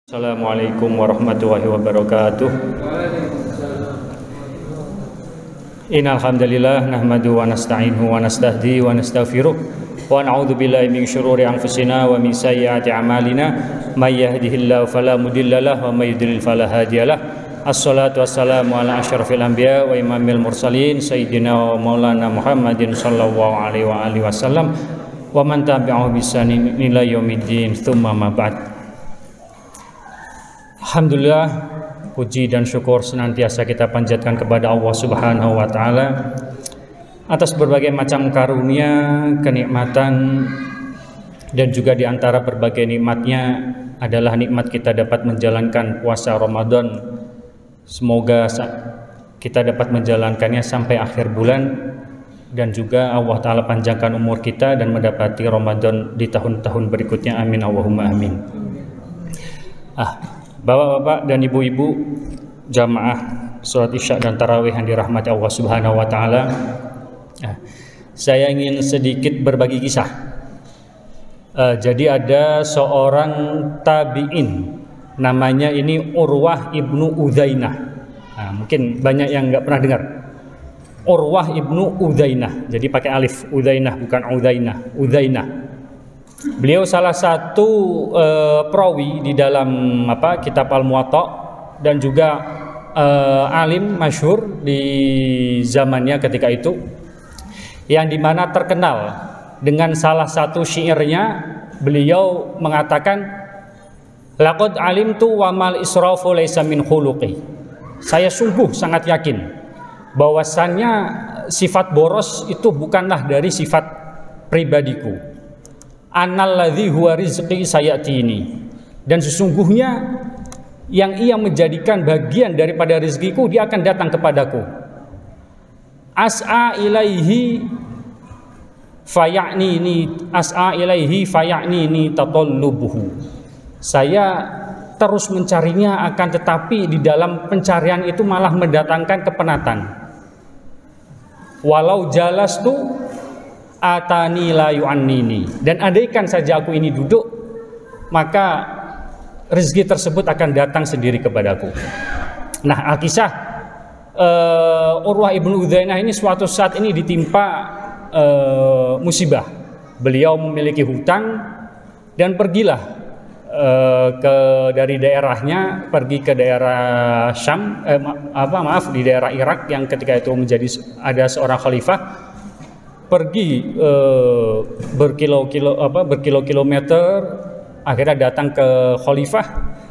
Assalamualaikum warahmatullahi wabarakatuh. Innal hamdalillah nahmadu wa nasta'inuhu wa nastahdi wa nastaghfiruh wa na'udzu billahi min syururi anfusina wa min sayyiati a'malina may yahdihillahu fala mudhillalah wa may yudhlil fala hadiyalah. Assalatu wassalamu ala asyrafil anbiya wa imamil mursalin sayyidina wa maulana Muhammadin sallallahu alaihi wa alihi wasallam wa man tabi'ahu bi ihsanin ila yaumiddin tsumma ma ba'd. Alhamdulillah, puji dan syukur senantiasa kita panjatkan kepada Allah Subhanahu wa taala atas berbagai macam karunia, kenikmatan, dan juga di antara berbagai nikmatnya adalah nikmat kita dapat menjalankan puasa Ramadan. Semoga kita dapat menjalankannya sampai akhir bulan dan juga Allah taala panjangkan umur kita dan mendapati Ramadan di tahun-tahun berikutnya. Amin Allahumma amin. Bapak-bapak dan ibu-ibu jamaah sholat isya dan tarawih yang dirahmati Allah Subhanahu wa taala, saya ingin sedikit berbagi kisah. Jadi ada seorang tabi'in, namanya ini Urwah ibnu Udzainah. Mungkin banyak yang nggak pernah dengar Urwah ibnu Udzainah. Jadi pakai alif, Udzainah bukan Udzainah, Udzainah. Beliau salah satu perawi di dalam kitab Al-Muwatta dan juga alim masyhur di zamannya ketika itu, yang dimana terkenal dengan salah satu syairnya. Beliau mengatakan, laqad alimtu wa mal israfu laisa min khuluqi. Saya sungguh sangat yakin bahwasannya sifat boros itu bukanlah dari sifat pribadiku. Analladzi huwa rizqi sayatini, dan sesungguhnya yang ia menjadikan bagian daripada rezekiku, dia akan datang kepadaku. As'a ilaihi faya'nini tatallubuhu. Saya terus mencarinya, akan tetapi di dalam pencarian itu malah mendatangkan kepenatan. Walau jalastu atani la yu'annini, dan andaikan saja aku ini duduk, maka rezeki tersebut akan datang sendiri kepadaku. Nah, kisah Urwah ibnu Udzainah ini suatu saat ini ditimpa musibah. Beliau memiliki hutang dan pergilah dari daerahnya, pergi ke daerah Syam, di daerah Irak yang ketika itu ada seorang khalifah. Pergi berkilo-kilometer, akhirnya datang ke khalifah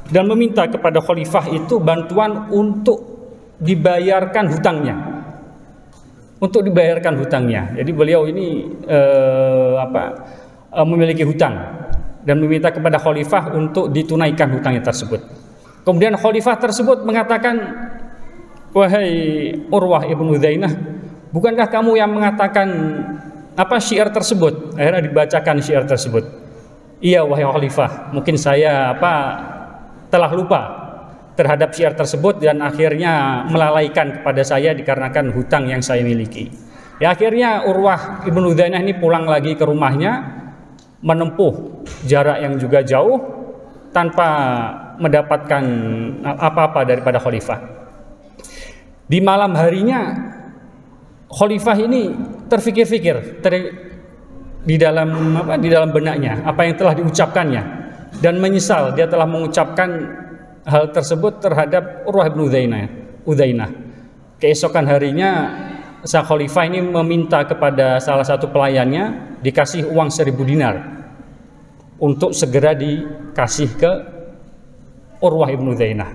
dan meminta kepada khalifah itu bantuan untuk dibayarkan hutangnya. Jadi beliau ini memiliki hutang dan meminta kepada khalifah untuk ditunaikan hutangnya tersebut. Kemudian khalifah tersebut mengatakan, wahai Urwah ibnu Udzainah, bukankah kamu yang mengatakan syair tersebut? Akhirnya dibacakan syair tersebut. Iya wahai khalifah, mungkin saya telah lupa terhadap syair tersebut dan akhirnya melalaikan kepada saya dikarenakan hutang yang saya miliki. Ya, akhirnya Urwah ibnu Udzainah ini pulang lagi ke rumahnya, menempuh jarak yang juga jauh tanpa mendapatkan apa-apa daripada khalifah. Di malam harinya khalifah ini terfikir-fikir di dalam benaknya apa yang telah diucapkannya, dan menyesal dia telah mengucapkan hal tersebut terhadap Urwah ibnu Udzainah. Keesokan harinya sang khalifah ini meminta kepada salah satu pelayannya dikasih uang 1000 dinar untuk segera dikasih ke Urwah ibnu Udzainah.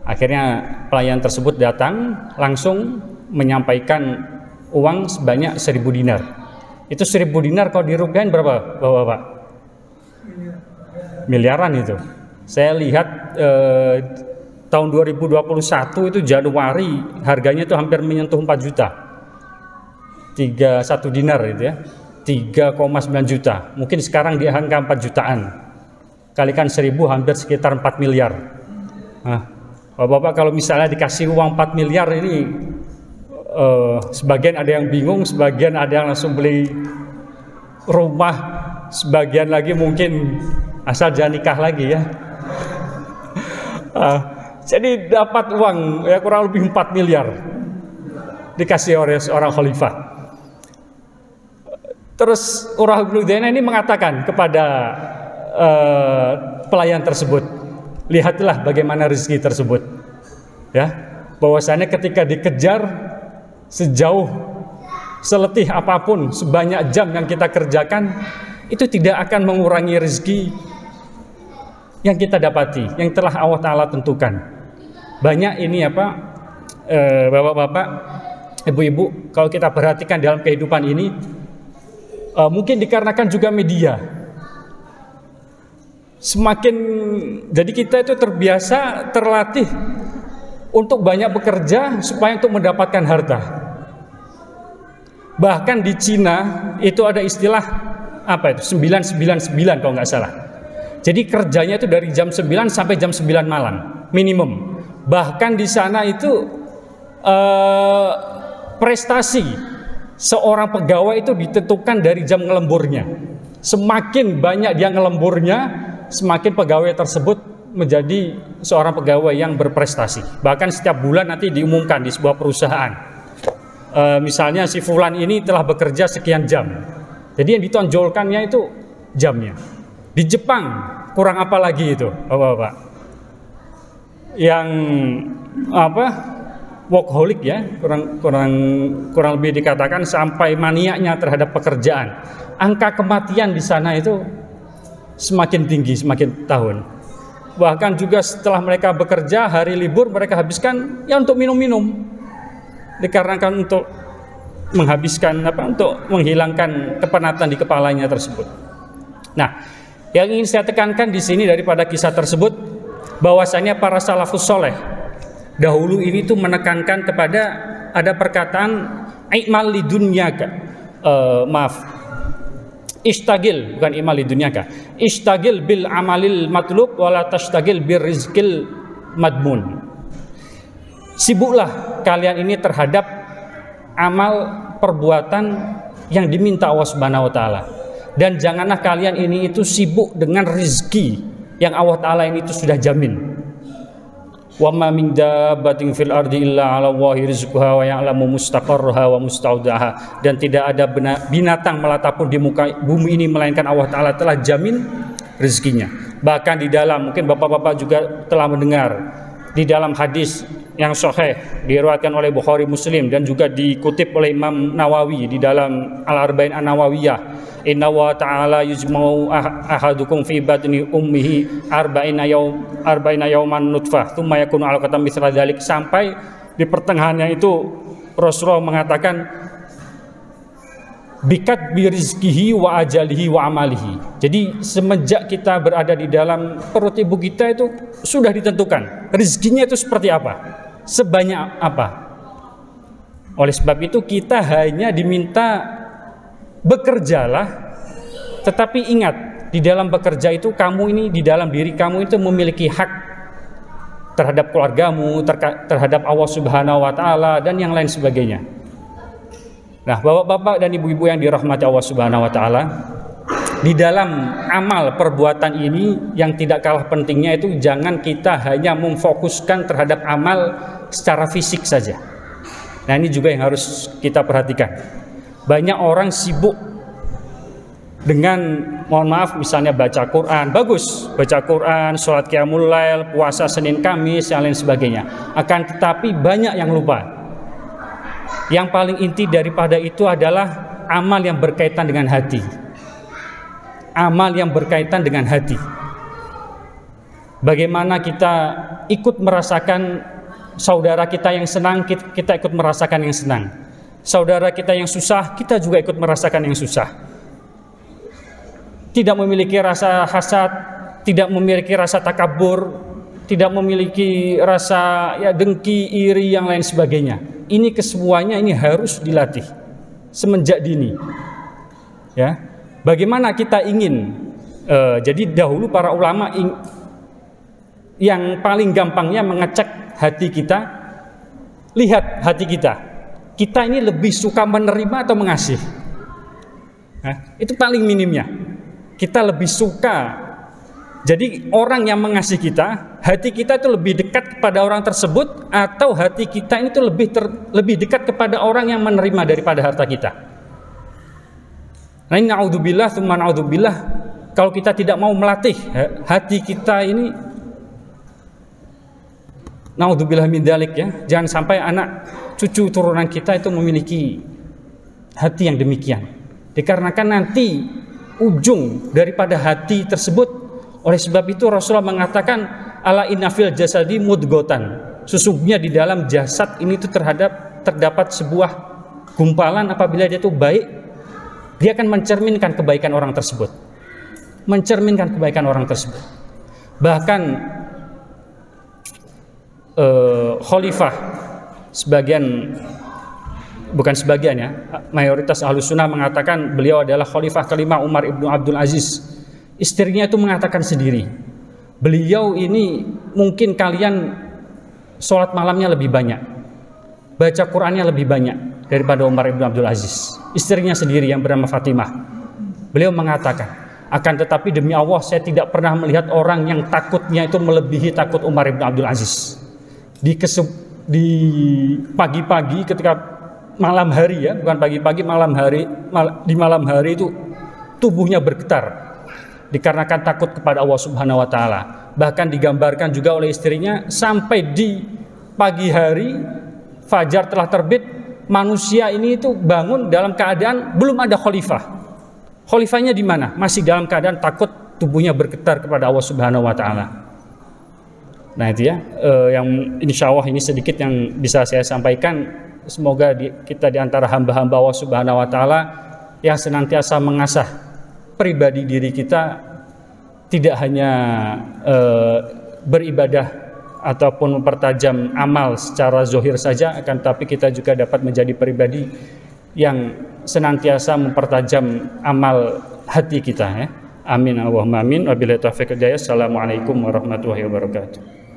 Akhirnya pelayan tersebut datang langsung menyampaikan uang sebanyak 1000 dinar. Itu 1000 dinar kalau dirupiahin berapa, Bapak? Miliaran itu. Saya lihat tahun 2021 itu Januari harganya itu hampir menyentuh 4 juta. 1 dinar itu ya. 3,9 juta. Mungkin sekarang di angka 4 jutaan. Kalikan 1000 hampir sekitar 4 miliar. Nah, Bapak kalau misalnya dikasih uang 4 miliar ini, sebagian ada yang bingung, sebagian ada yang langsung beli rumah, sebagian lagi mungkin asal jangan nikah lagi ya. Jadi dapat uang ya kurang lebih 4 miliar dikasih oleh seorang khalifah. Terus Urwah bin Udzainah ini mengatakan kepada pelayan tersebut, lihatlah bagaimana rezeki tersebut, ya, bahwasanya ketika dikejar sejauh seletih apapun, sebanyak jam yang kita kerjakan, itu tidak akan mengurangi rezeki yang kita dapati, yang telah Allah Ta'ala tentukan. Banyak ini bapak-bapak, ibu-ibu, kalau kita perhatikan dalam kehidupan ini, mungkin dikarenakan juga media. Semakin, jadi kita itu terbiasa, terlatih untuk banyak bekerja supaya untuk mendapatkan harta. Bahkan di Cina itu ada istilah 999 kalau nggak salah. Jadi kerjanya itu dari jam 9 sampai jam 9 malam minimum. Bahkan di sana itu prestasi seorang pegawai itu ditentukan dari jam ngelemburnya. Semakin banyak dia ngelemburnya, semakin pegawai tersebut menjadi seorang pegawai yang berprestasi. Bahkan setiap bulan nanti diumumkan di sebuah perusahaan, misalnya si fulan ini telah bekerja sekian jam. Jadi yang ditonjolkannya itu jamnya. Di Jepang kurang apa lagi itu, bapak-bapak? Yang workaholic ya, kurang lebih dikatakan sampai maniaknya terhadap pekerjaan. Angka kematian di sana itu semakin tinggi semakin tahun. Bahkan juga setelah mereka bekerja, hari libur mereka habiskan ya untuk minum-minum, dikarenakan untuk menghabiskan untuk menghilangkan kepenatan di kepalanya tersebut. Nah, yang ingin saya tekankan di sini daripada kisah tersebut, bahwasanya para salafus soleh dahulu ini tuh menekankan kepada ada perkataan i'mal lidunyaka, istagil, bukan i'mal lidunyaka, istagil bil amalil matlub wala tashtagil bir rizqil madmun. Sibuklah kalian ini terhadap amal perbuatan yang diminta Allah Subhanahu wa taala, dan janganlah kalian ini itu sibuk dengan rezeki yang Allah Ta'ala ini itu sudah jamin. Wa ma min dabbatin fil ardi illa 'ala Allahi rizquha wa ya'lamu mustaqarraha wa mustaudaha. Dan tidak ada binatang melata pun di muka bumi ini melainkan Allah Ta'ala telah jamin rezekinya. Bahkan di dalam, mungkin bapak-bapak juga telah mendengar, di dalam hadis yang sahih diriwayatkan oleh Bukhari, Muslim, dan juga dikutip oleh Imam Nawawi di dalam Al-Arba'in An-Nawawiyah, inna wa ta'ala yujma'u ahadukum fi batni ummihi arba'ina yawman nutfah thumma yakunu 'alaqatan mithla dzalik, sampai di pertengahannya itu Rasulullah mengatakan bikat birizkihi wa ajalihi wa amalihi. Jadi semenjak kita berada di dalam perut ibu kita itu sudah ditentukan rezekinya itu seperti apa, sebanyak apa. Oleh sebab itu kita hanya diminta bekerjalah, tetapi ingat, di dalam bekerja itu kamu ini, di dalam diri kamu itu memiliki hak terhadap keluargamu, terhadap Allah Subhanahu wa taala, dan yang lain sebagainya. Nah, bapak-bapak dan ibu-ibu yang dirahmati Allah Subhanahu wa taala, di dalam amal perbuatan ini yang tidak kalah pentingnya itu jangan kita hanya memfokuskan terhadap amal secara fisik saja. Nah, ini juga yang harus kita perhatikan. Banyak orang sibuk dengan, mohon maaf, misalnya baca Quran, bagus, baca Quran, sholat qiyamul lail, puasa Senin Kamis, yang lain sebagainya. Akan tetapi banyak yang lupa. Yang paling inti daripada itu adalah amal yang berkaitan dengan hati. Amal yang berkaitan dengan hati. Bagaimana kita ikut merasakan saudara kita yang senang, kita ikut merasakan yang senang. Saudara kita yang susah, kita juga ikut merasakan yang susah. Tidak memiliki rasa hasad, tidak memiliki rasa takabur, tidak memiliki rasa dengki, iri, yang lain sebagainya. Ini kesemuanya ini harus dilatih semenjak dini. Ya, bagaimana kita ingin? Jadi dahulu para ulama yang paling gampangnya mengecek hati kita, lihat hati kita. Kita ini lebih suka menerima atau mengasih? Nah, itu paling minimnya. Kita lebih suka. Jadi orang yang mengasihi kita, hati kita itu lebih dekat kepada orang tersebut, atau hati kita ini tuh lebih dekat kepada orang yang menerima daripada harta kita. Nah, ini naudzubillah tsumma naudzubillah, kalau kita tidak mau melatih hati kita ini, naudzubillah min dzalik ya, jangan sampai anak cucu turunan kita itu memiliki hati yang demikian. Dikarenakan nanti ujung daripada hati tersebut, oleh sebab itu Rasulullah mengatakan ala inna fil jasadi mudghatan, sesungguhnya di dalam jasad ini itu terdapat sebuah gumpalan, apabila dia itu baik, dia akan mencerminkan kebaikan orang tersebut, mencerminkan kebaikan orang tersebut. Bahkan khalifah, bukan sebagian ya, mayoritas Ahlus Sunnah mengatakan beliau adalah khalifah kelima Umar ibnu Abdul Aziz. Istrinya itu mengatakan sendiri, beliau ini mungkin kalian sholat malamnya lebih banyak, baca Qurannya lebih banyak daripada Umar ibnu Abdul Aziz. Istrinya sendiri yang bernama Fatimah, beliau mengatakan, akan tetapi demi Allah saya tidak pernah melihat orang yang takutnya itu melebihi takut Umar ibnu Abdul Aziz. Di pagi-pagi ketika malam hari ya, bukan pagi-pagi, malam hari, di malam hari itu tubuhnya bergetar dikarenakan takut kepada Allah Subhanahu wa taala. Bahkan digambarkan juga oleh istrinya sampai di pagi hari fajar telah terbit, manusia ini itu bangun dalam keadaan belum ada khalifah. Khalifahnya di mana? Masih dalam keadaan takut, tubuhnya bergetar kepada Allah Subhanahu wa taala. Nah itu ya, yang insya Allah ini sedikit yang bisa saya sampaikan. Semoga kita di antara hamba-hamba Allah Subhanahu wa taala yang senantiasa mengasah pribadi diri kita, tidak hanya beribadah ataupun mempertajam amal secara zahir saja, akan tapi kita juga dapat menjadi pribadi yang senantiasa mempertajam amal hati kita ya. Amin Allahumma amin. Wabillahi taufiq wal hidayah. Assalamualaikum warahmatullahi wabarakatuh.